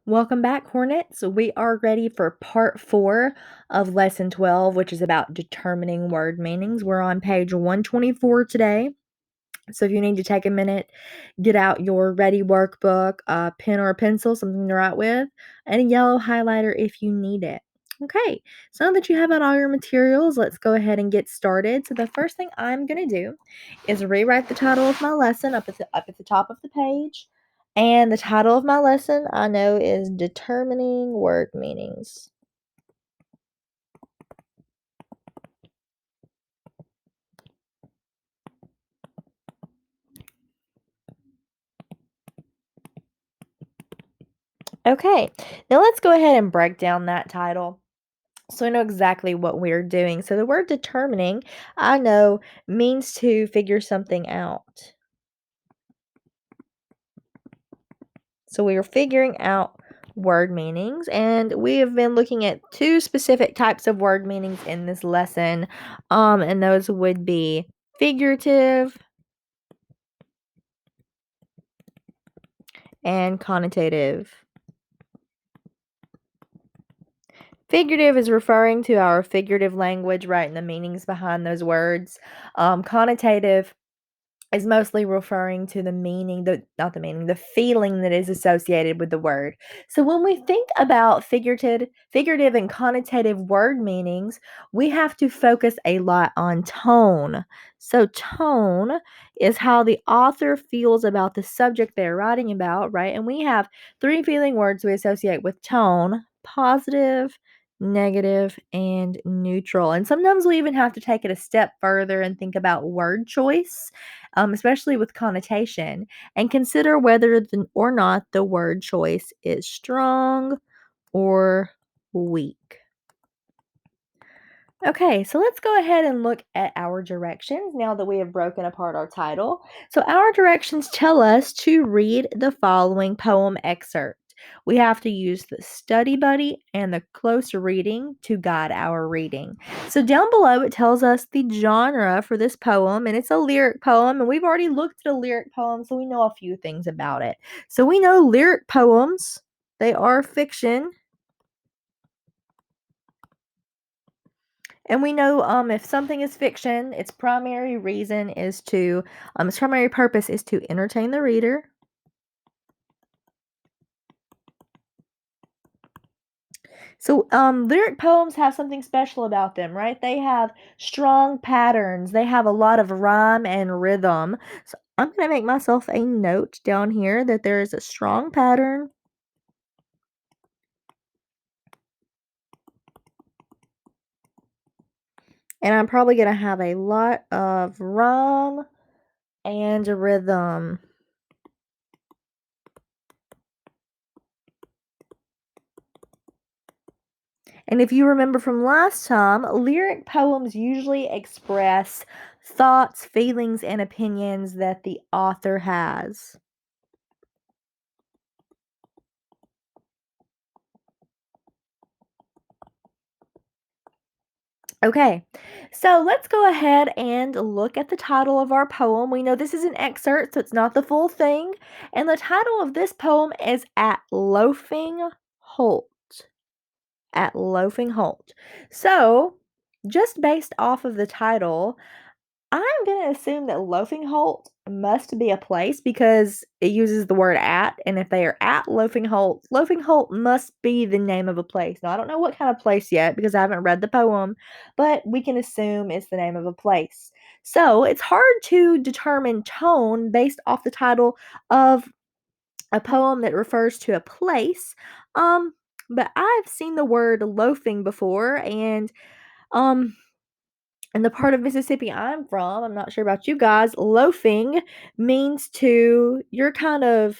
Welcome back, Hornets. We are ready for part 4 of lesson 12, which is about determining word meanings. We're on page 124 today. So if you need to take a minute, get out your ready workbook, a pen or a pencil, something to write with, and a yellow highlighter if you need it. Okay, so now that you have out all your materials, let's go ahead and get started. So the first thing I'm going to do is rewrite the title of my lesson up at the top of the page. And the title of my lesson I know is Determining Word Meanings. Okay, now let's go ahead and break down that title so I know exactly what we're doing. So the word determining, I know, means to figure something out. So we are figuring out word meanings, and we have been looking at two specific types of word meanings in this lesson. And those would be figurative and connotative. Figurative is referring to our figurative language, right, and the meanings behind those words. Connotative is mostly referring to the meaning, not the meaning, the feeling that is associated with the word. So when we think about figurative and connotative word meanings, we have to focus a lot on tone. So tone is how the author feels about the subject they're writing about, right? And we have three feeling words we associate with tone: positive, negative, and neutral. And sometimes we even have to take it a step further and think about word choice, especially with connotation, and consider whether or not the word choice is strong or weak. Okay, so let's go ahead and look at our directions now that we have broken apart our title. So, our directions tell us to read the following poem excerpt. We have to use the study buddy and the close reading to guide our reading. So, down below it tells us the genre for this poem, and it's a lyric poem. And we've already looked at a lyric poem, so we know a few things about it. So, we know lyric poems, they are fiction. And we know if something is fiction, its primary purpose is to entertain the reader. So lyric poems have something special about them, right? They have strong patterns. They have a lot of rhyme and rhythm. So I'm going to make myself a note down here that there is a strong pattern. And I'm probably going to have a lot of rhyme and rhythm. And if you remember from last time, lyric poems usually express thoughts, feelings, and opinions that the author has. Okay, so let's go ahead and look at the title of our poem. We know this is an excerpt, so it's not the full thing. And the title of this poem is At Loafing Holt. At Loafing Holt. So, just based off of the title, I'm gonna assume that Loafing Holt must be a place because it uses the word at, and if they are at Loafing Holt must be the name of a place. Now, I don't know what kind of place yet because I haven't read the poem, but we can assume it's the name of a place. So, it's hard to determine tone based off the title of a poem that refers to a place. Um, but I've seen the word loafing before, and um in the part of Mississippi I'm from, I'm not sure about you guys, loafing means you're kind of,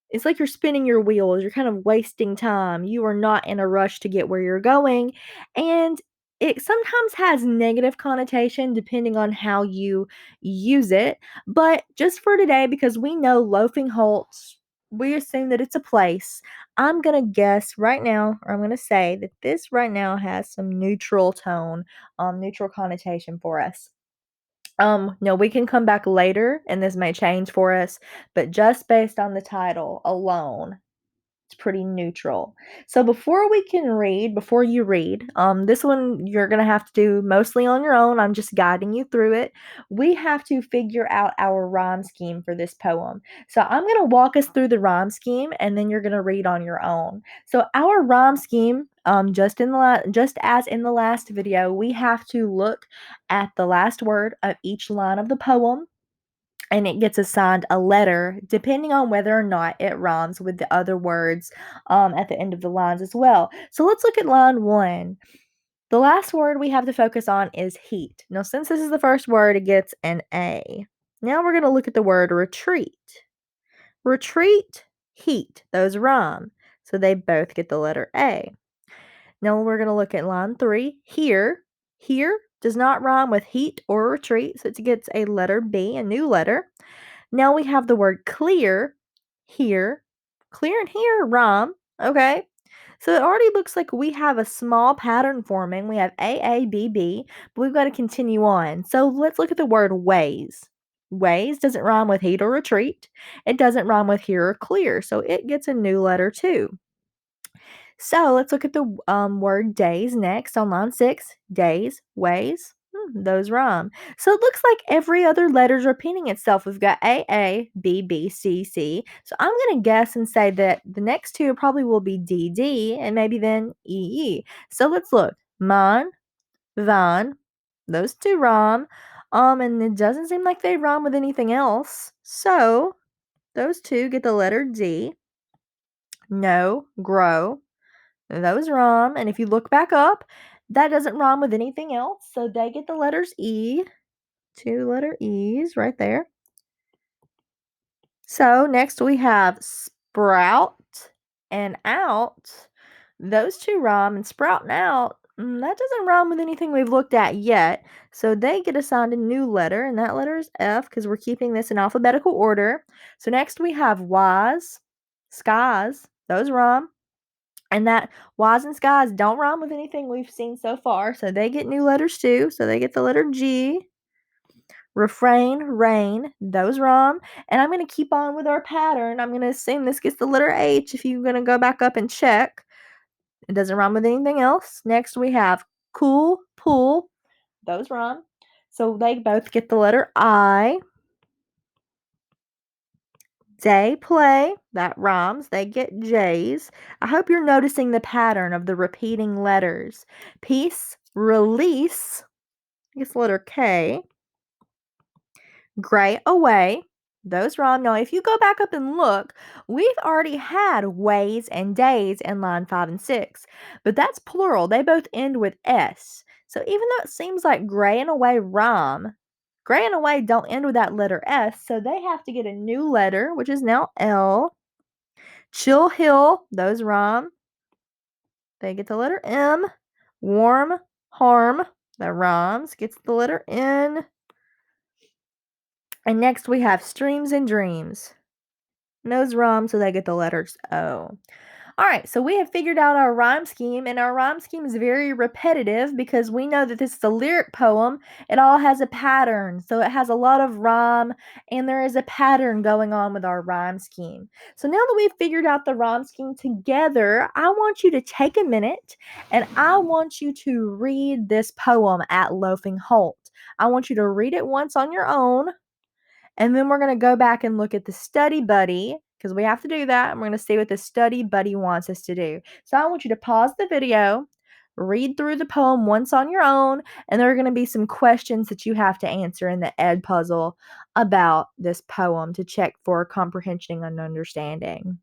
it's like you're spinning your wheels, you're kind of wasting time. You are not in a rush to get where you're going. And it sometimes has negative connotation depending on how you use it. But just for today, because we know Loafing Holt's, we assume that it's a place. I'm going to guess right now, or I'm going to say that this right now has some neutral tone, neutral connotation for us. No, we can come back later and this may change for us, but just based on the title alone, It's pretty neutral. So before you read, this one you're gonna have to do mostly on your own. I'm just guiding you through it. We have to figure out our rhyme scheme for this poem. So I'm gonna walk us through the rhyme scheme, and then you're gonna read on your own. So our rhyme scheme, just as in the last video, we have to look at the last word of each line of the poem, and it gets assigned a letter depending on whether or not it rhymes with the other words at the end of the lines as well. So let's look at line 1. The last word we have to focus on is heat. Now, since this is the first word, it gets an A. Now we're going to look at the word retreat. Retreat, heat, those rhyme. So they both get the letter A. Now we're going to look at line 3. Here. Here does not rhyme with heat or retreat, so it gets a letter B, a new letter. Now we have the word clear here. Clear and here rhyme, okay? So it already looks like we have a small pattern forming. We have A, A, B, B, but we've got to continue on. So let's look at the word ways. Ways doesn't rhyme with heat or retreat. It doesn't rhyme with here or clear, so it gets a new letter too. So let's look at the word days next on line 6. Days, ways, those rhyme. So it looks like every other letter is repeating itself. We've got A, A, B, B, C, C. So I'm going to guess and say that the next two probably will be D, D, and maybe then E, E. So let's look. Mine, thine, those two rhyme. And it doesn't seem like they rhyme with anything else. So those two get the letter D. No, grow. Those rhyme, and if you look back up, that doesn't rhyme with anything else, so they get the letters E. 2 letter E's right there. So next we have sprout and out. Those two rhyme, and sprout and out, that doesn't rhyme with anything we've looked at yet, so they get assigned a new letter, and that letter is F because we're keeping this in alphabetical order. So next we have wise, skies. Those rhyme. And that wise and skies don't rhyme with anything we've seen so far, so they get new letters too. So they get the letter G. Refrain, rain, those rhyme. And I'm going to keep on with our pattern. I'm going to assume this gets the letter H if you're going to go back up and check. It doesn't rhyme with anything else. Next we have cool, pool, those rhyme. So they both get the letter I. Day, play, that rhymes. They get J's. I hope you're noticing the pattern of the repeating letters. Peace, release, I guess letter K. Gray, away. Those rhyme. Now, if you go back up and look, we've already had ways and days in line 5 and 6, but that's plural. They both end with S. So even though it seems like gray and away rhyme, gray and away don't end with that letter S, so they have to get a new letter, which is now L. Chill hill, those rhyme. They get the letter M. Warm, harm, that rhymes, gets the letter N. And next we have streams and dreams. And those rhyme, so they get the letters O. All right, so we have figured out our rhyme scheme, and our rhyme scheme is very repetitive because we know that this is a lyric poem. It all has a pattern, so it has a lot of rhyme, and there is a pattern going on with our rhyme scheme. So now that we've figured out the rhyme scheme together, I want you to take a minute, and I want you to read this poem at Loafing Holt. I want you to read it once on your own, and then we're going to go back and look at the study buddy because we have to do that. And we're going to see what the study buddy wants us to do. So I want you to pause the video, read through the poem once on your own, and there are going to be some questions that you have to answer in the Ed puzzle about this poem to check for comprehension and understanding.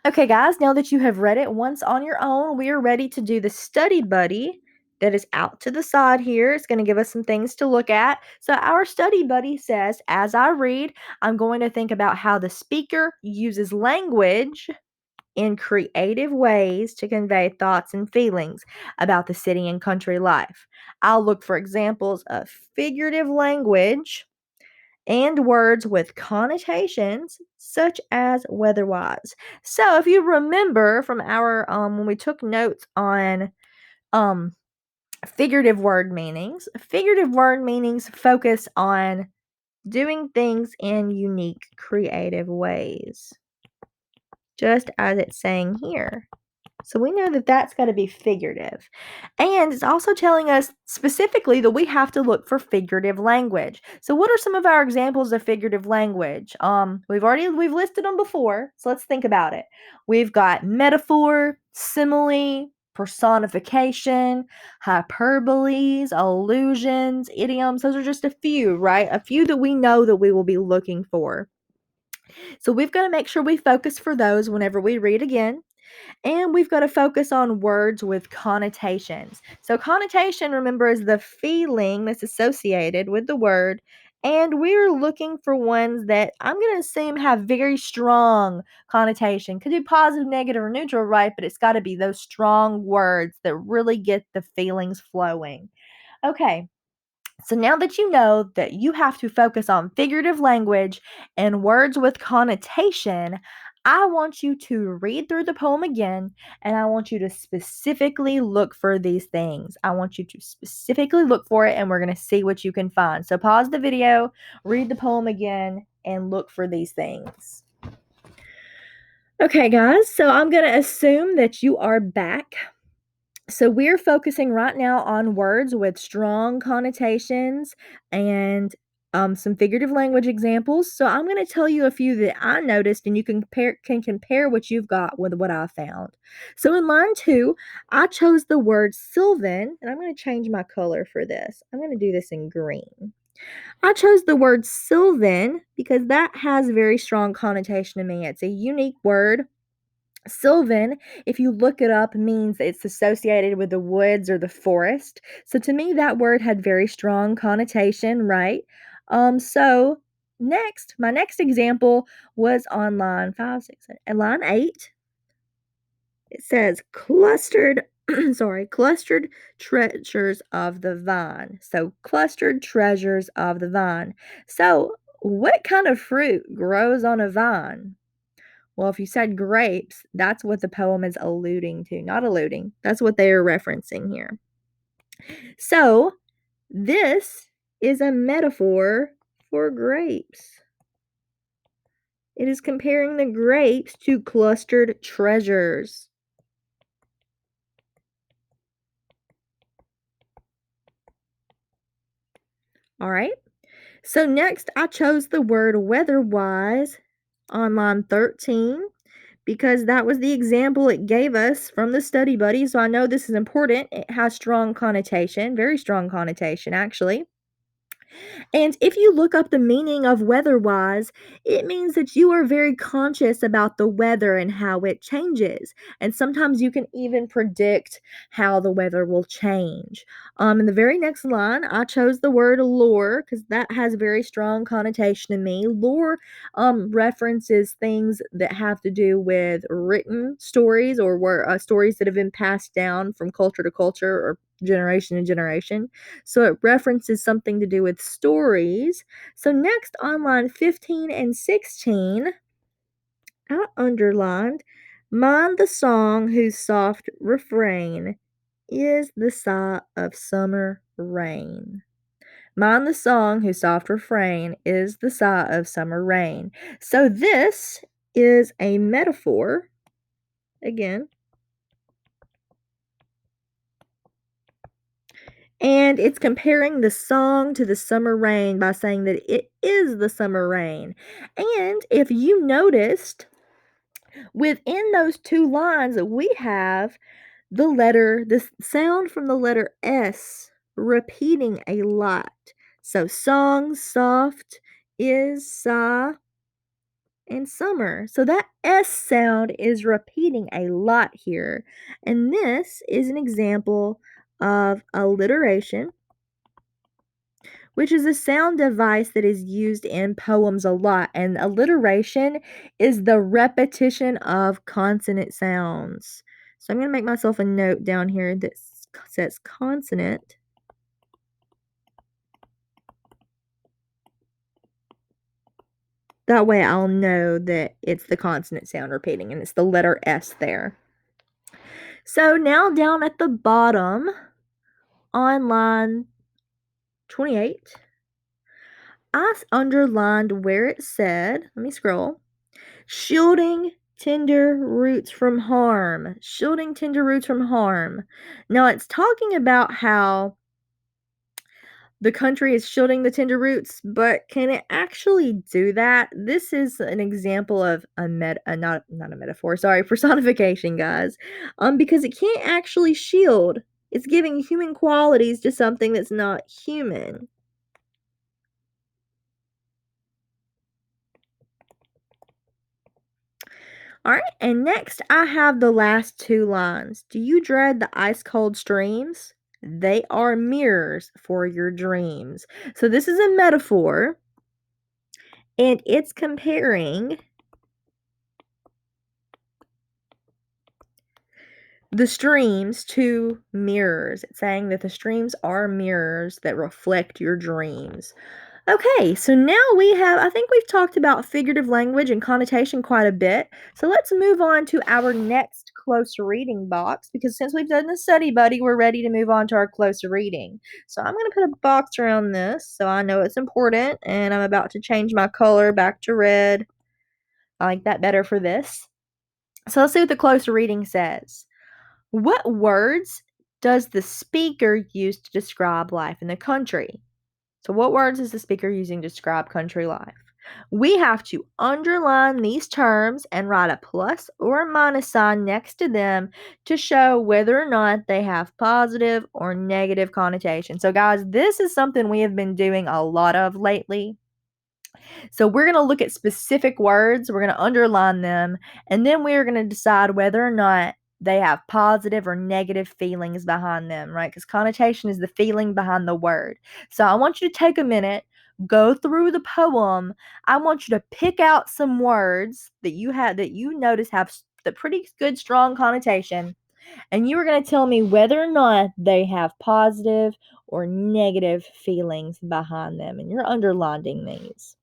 Okay, guys, now that you have read it once on your own, we are ready to do the study buddy that is out to the side here. It's going to give us some things to look at. So our study buddy says, as I read, I'm going to think about how the speaker uses language in creative ways to convey thoughts and feelings about the city and country life. I'll look for examples of figurative language and words with connotations such as weatherwise. So if you remember from our when we took notes on figurative word meanings focus on doing things in unique creative ways. just as it's saying here. So we know that that's got to be figurative. And it's also telling us specifically that we have to look for figurative language. So what are some of our examples of figurative language? We've listed them before, so let's think about it. We've got metaphor, simile, personification, hyperboles, allusions, idioms. Those are just a few, right? A few that we know that we will be looking for. So we've got to make sure we focus for those whenever we read again. And we've got to focus on words with connotations. So, connotation, remember, is the feeling that's associated with the word. And we're looking for ones that I'm going to assume have very strong connotation. Could be positive, negative, or neutral, right? But it's got to be those strong words that really get the feelings flowing. Okay, so now that you know that you have to focus on figurative language and words with connotation, I want you to read through the poem again and I want you to specifically look for these things. I want you to specifically look for it and we're going to see what you can find. So pause the video, read the poem again, and look for these things. Okay, guys, so I'm going to assume that you are back. So we're focusing right now on words with strong connotations and some figurative language examples. So I'm going to tell you a few that I noticed, and you can compare what you've got with what I found. So in line 2, I chose the word sylvan, and I'm going to change my color for this. I'm going to do this in green. I chose the word sylvan because that has very strong connotation to me. It's a unique word. Sylvan, if you look it up, means it's associated with the woods or the forest. So to me, that word had very strong connotation, right? So next, my next example was on line 5, 6, and line 8. It says clustered, clustered treasures of the vine. So clustered treasures of the vine. So what kind of fruit grows on a vine? Well, if you said grapes, that's what the poem is alluding to. Not alluding, that's what they are referencing here. So, this is a metaphor for grapes. It is comparing the grapes to clustered treasures. All right. So, next, I chose the word weatherwise on line 13. Because that was the example it gave us from the study buddy. So I know this is important. It has strong connotation, very strong connotation, actually. And if you look up the meaning of weather-wise, it means that you are very conscious about the weather and how it changes. And sometimes you can even predict how the weather will change. In the very next line, I chose the word lore because that has very strong connotation to me. Lore references things that have to do with written stories or stories that have been passed down from culture to culture or generation to generation. So it references something to do with stories. So next on line 15 and 16, I underlined, mind the song whose soft refrain is the sigh of summer rain. Mind the song whose soft refrain is the sigh of summer rain. So this is a metaphor, again, and it's comparing the song to the summer rain by saying that it is the summer rain. And if you noticed, within those two lines, we have the sound from the letter S repeating a lot. So song, soft, is, sigh, and summer. So that S sound is repeating a lot here. And this is an example of alliteration, which is a sound device that is used in poems a lot. And alliteration is the repetition of consonant sounds. So I'm going to make myself a note down here that says consonant. That way I'll know that it's the consonant sound repeating and it's the letter S there. So now down at the bottom on line 28, I underlined where it said, let me scroll, shielding tender roots from harm. Shielding tender roots from harm. Now, it's talking about how the country is shielding the tender roots, but can it actually do that? This is an example of not a metaphor, sorry, personification, guys. Because it can't actually shield. It's giving human qualities to something that's not human. All right, and next I have the last two lines. Do you dread the ice cold streams? They are mirrors for your dreams. So this is a metaphor, and it's comparing the streams to mirrors. It's saying that the streams are mirrors that reflect your dreams. Okay, so now I think we've talked about figurative language and connotation quite a bit. So let's move on to our next close reading box because since we've done the study buddy, we're ready to move on to our close reading. So I'm going to put a box around this so I know it's important, and I'm about to change my color back to red. I like that better for this. So let's see what the close reading says. What words does the speaker use to describe life in the country? So, what words is the speaker using to describe country life? We have to underline these terms and write a plus or a minus sign next to them to show whether or not they have positive or negative connotation. So, guys, this is something we have been doing a lot of lately. So we're going to look at specific words, we're going to underline them, and then we're going to decide whether or not they have positive or negative feelings behind them, right? Because connotation is the feeling behind the word. So I want you to take a minute, go through the poem. I want you to pick out some words that you notice have the pretty good strong connotation, and you are going to tell me whether or not they have positive or negative feelings behind them, and you're underlining these.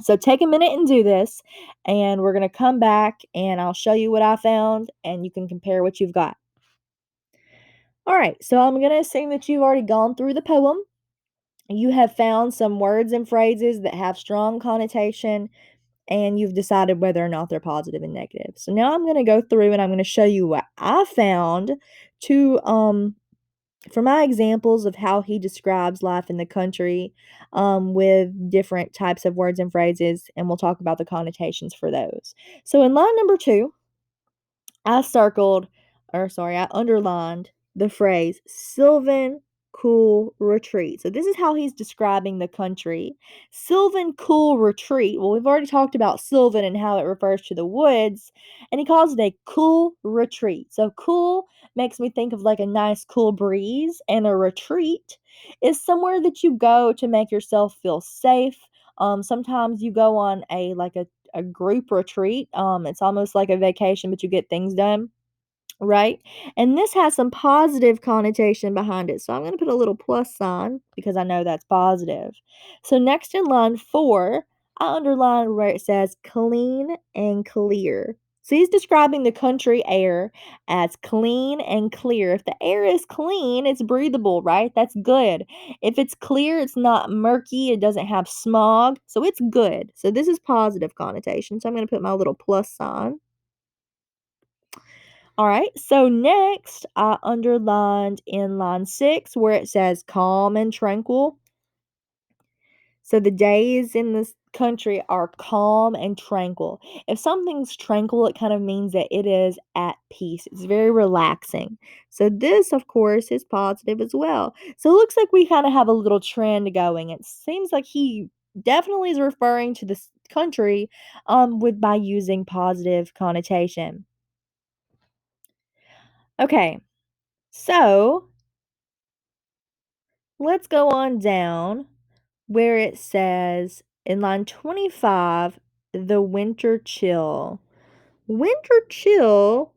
So take a minute and do this, and we're going to come back and I'll show you what I found, and you can compare what you've got. All right, so I'm going to assume that you've already gone through the poem. You have found some words and phrases that have strong connotation, and you've decided whether or not they're positive and negative. So now I'm going to go through and I'm going to show you what I found to for my examples of how he describes life in the country with different types of words and phrases, and we'll talk about the connotations for those. So in line number 2, I underlined the phrase Sylvan Cool Retreat. So this is how he's describing the country. Sylvan Cool Retreat. Well, we've already talked about Sylvan and how it refers to the woods, and he calls it a cool retreat. So cool makes me think of like a nice cool breeze, and a retreat is somewhere that you go to make yourself feel safe. Sometimes you go on a group retreat. It's almost like a vacation, but you get things done, right? And this has some positive connotation behind it. So I'm going to put a little plus sign because I know that's positive. So next in line 4, I underline where it says clean and clear. So he's describing the country air as clean and clear. If the air is clean, it's breathable, right? That's good. If it's clear, it's not murky, it doesn't have smog. So it's good. So this is positive connotation. So I'm going to put my little plus sign. All right, so next I underlined in line 6 where it says calm and tranquil. So the days in this country are calm and tranquil. If something's tranquil, it kind of means that it is at peace. It's very relaxing. So this, of course, is positive as well. So it looks like we kind of have a little trend going. It seems like he definitely is referring to this country with by using positive connotation. Okay, so let's go on down where it says in line 25, the winter chill. Winter chill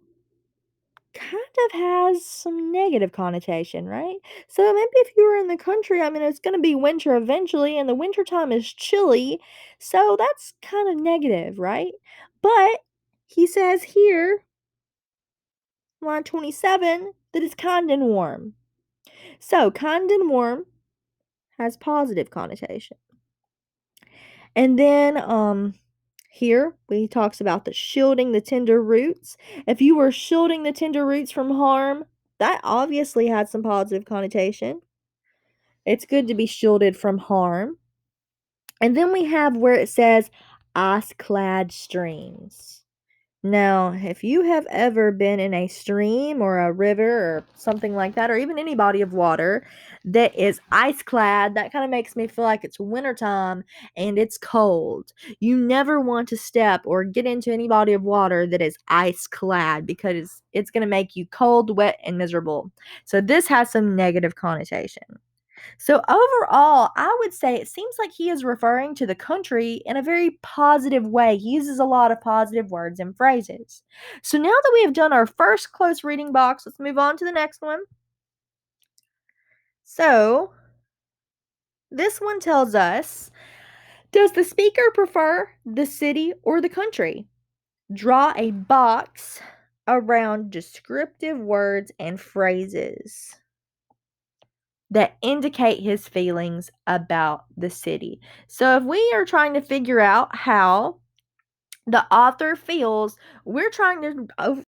kind of has some negative connotation, right? So maybe if you were in the country, I mean, it's going to be winter eventually, and the winter time is chilly. So that's kind of negative, right? But he says here, line 27, that it's kind and warm. So kind and warm has positive connotation. And then Here, he talks about the shielding the tender roots. If you were shielding the tender roots from harm, that obviously had some positive connotation. It's good to be shielded from harm. And then we have where it says ice-clad streams. Now, if you have ever been in a stream or a river or something like that, or even any body of water that is ice clad, that kind of makes me feel like it's wintertime and it's cold. You never want to step or get into any body of water that is ice clad because it's going to make you cold, wet, and miserable. So, this has some negative connotation. So overall, I would say it seems like he is referring to the country in a very positive way. He uses a lot of positive words and phrases. So now that we have done our first close reading box, let's move on to the next one. So this one tells us, does the speaker prefer the city or the country? Draw a box around descriptive words and phrases that indicate his feelings about the city. So if we are trying to figure out how the author feels, we're trying to